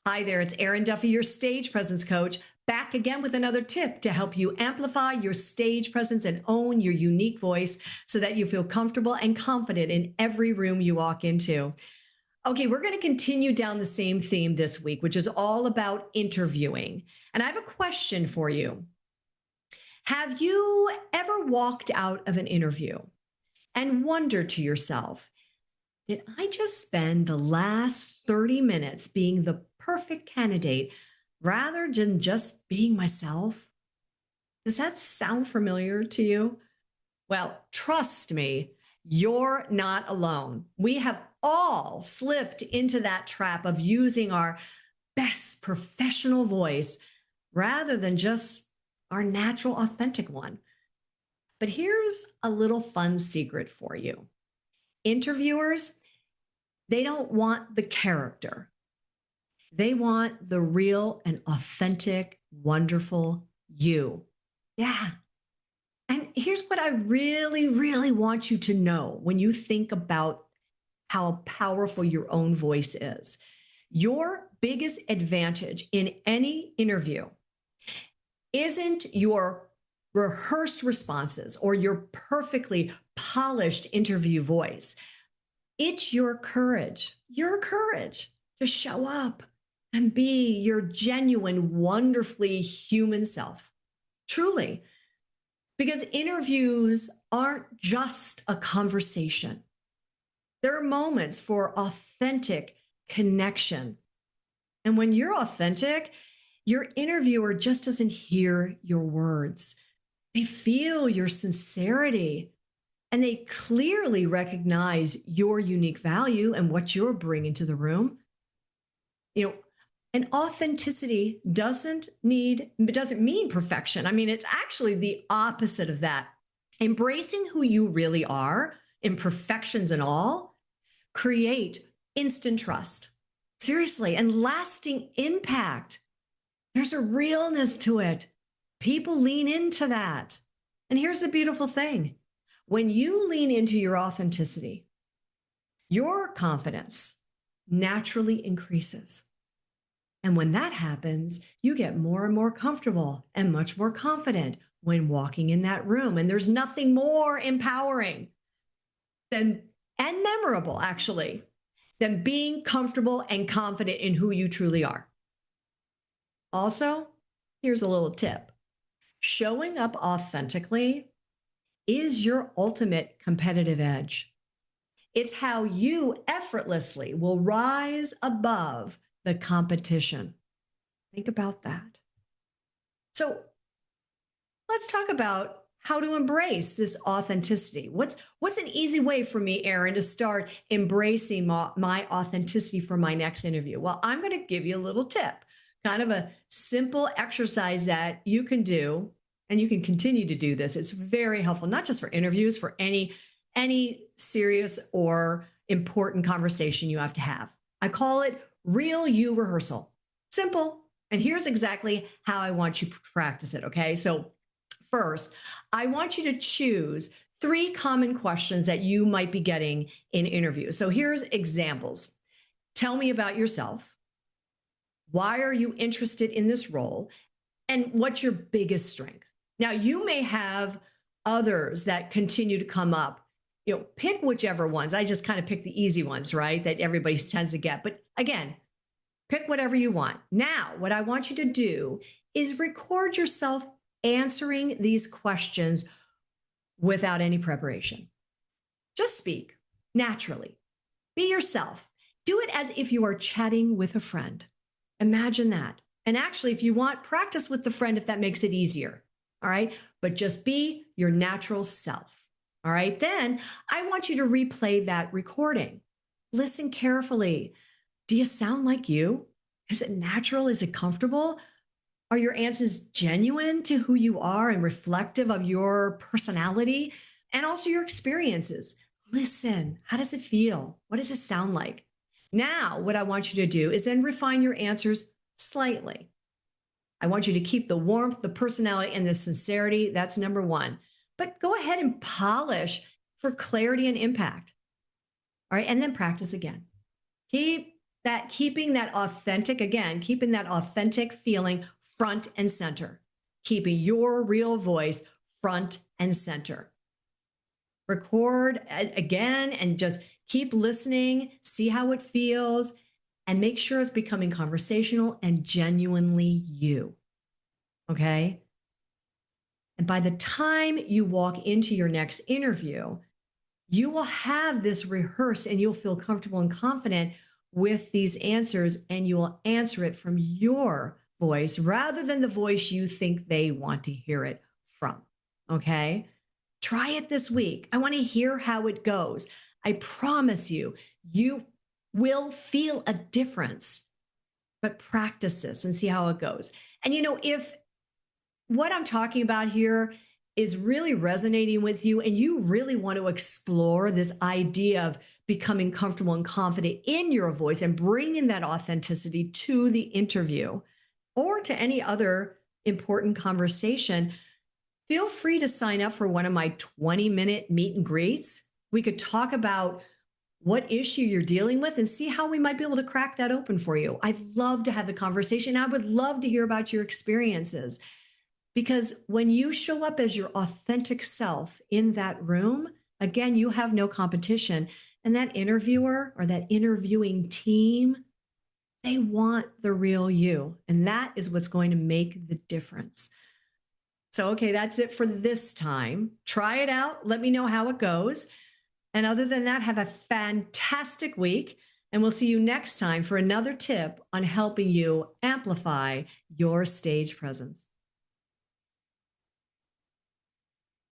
Hi there, it's Erin Duffy, your stage presence coach, back again with another tip to help you amplify your stage presence and own your unique voice so that you feel comfortable and confident in every room you walk into. Okay, we're going to continue down the same theme this week, which is all about interviewing. And I have a question for you. Have you ever walked out of an interview and wondered to yourself, did I just spend the last 30 minutes being the perfect candidate rather than just being myself? Does that sound familiar to you? Well, trust me, you're not alone. We have all slipped into that trap of using our best professional voice rather than just our natural, authentic one. But here's a little fun secret for you. Interviewers, they don't want the character. They want the real and authentic, wonderful you. Yeah. And here's what I really, really want you to know when you think about how powerful your own voice is. Your biggest advantage in any interview isn't your rehearsed responses or your perfectly polished interview voice. It's your courage to show up and be your genuine, wonderfully human self. Truly. Because interviews aren't just a conversation. There are moments for authentic connection. And when you're authentic, your interviewer just doesn't hear your words. They feel your sincerity and they clearly recognize your unique value and what you're bringing to the room. You know, and authenticity doesn't mean perfection. I mean, it's actually the opposite of that. Embracing who you really are, imperfections and all, create instant trust. Seriously, and lasting impact. There's a realness to it. People lean into that. And here's the beautiful thing. When you lean into your authenticity, your confidence naturally increases. And when that happens, you get more and more comfortable and much more confident when walking in that room. And there's nothing more empowering and memorable, actually, than being comfortable and confident in who you truly are. Also, here's a little tip. Showing up authentically is your ultimate competitive edge. It's how you effortlessly will rise above the competition. Think about that. So let's talk about how to embrace this authenticity. What's an easy way for me, Erin, to start embracing my authenticity for my next interview? Well, I'm going to give you a little tip, kind of a simple exercise that you can do, and you can continue to do this. It's very helpful, not just for interviews, for any serious or important conversation you have to have. I call it Real You Rehearsal. Simple. And here's exactly how I want you to practice it, okay? So first, I want you to choose 3 common questions that you might be getting in interviews. So here's examples. Tell me about yourself. Why are you interested in this role? And what's your biggest strength? Now, you may have others that continue to come up. You know, pick whichever ones. I just kind of pick the easy ones, right? That everybody tends to get. But again, pick whatever you want. Now, what I want you to do is record yourself answering these questions without any preparation. Just speak naturally. Be yourself. Do it as if you are chatting with a friend. Imagine that. And actually, if you want, practice with the friend if that makes it easier. All right. But just be your natural self. All right. Then I want you to replay that recording. Listen carefully. Do you sound like you? Is it natural? Is it comfortable? Are your answers genuine to who you are and reflective of your personality and also your experiences? Listen. How does it feel? What does it sound like? Now, what I want you to do is then refine your answers slightly. I want you to keep the warmth, the personality, and the sincerity. That's number 1. But go ahead and polish for clarity and impact. All right. And then practice again. Keep That keeping that authentic, again, keeping that authentic feeling front and center, keeping your real voice front and center. Record again and just keep listening, see how it feels, and make sure it's becoming conversational and genuinely you. Okay. And by the time you walk into your next interview, you will have this rehearsed and you'll feel comfortable and confident with these answers, and you will answer it from your voice rather than the voice you think they want to hear it from. Okay. Try it this week. I want to hear how it goes. I promise you, you will feel a difference, but practice this and see how it goes. And if what I'm talking about here is really resonating with you and you really want to explore this idea of becoming comfortable and confident in your voice and bringing that authenticity to the interview or to any other important conversation, feel free to sign up for one of my 20-minute meet and greets. We could talk about what issue you're dealing with and see how we might be able to crack that open for you. I'd love to have the conversation. I would love to hear about your experiences. Because when you show up as your authentic self in that room, again, you have no competition. And that interviewer or that interviewing team, they want the real you. And that is what's going to make the difference. So, okay, that's it for this time. Try it out. Let me know how it goes. And other than that, have a fantastic week. And we'll see you next time for another tip on helping you amplify your stage presence.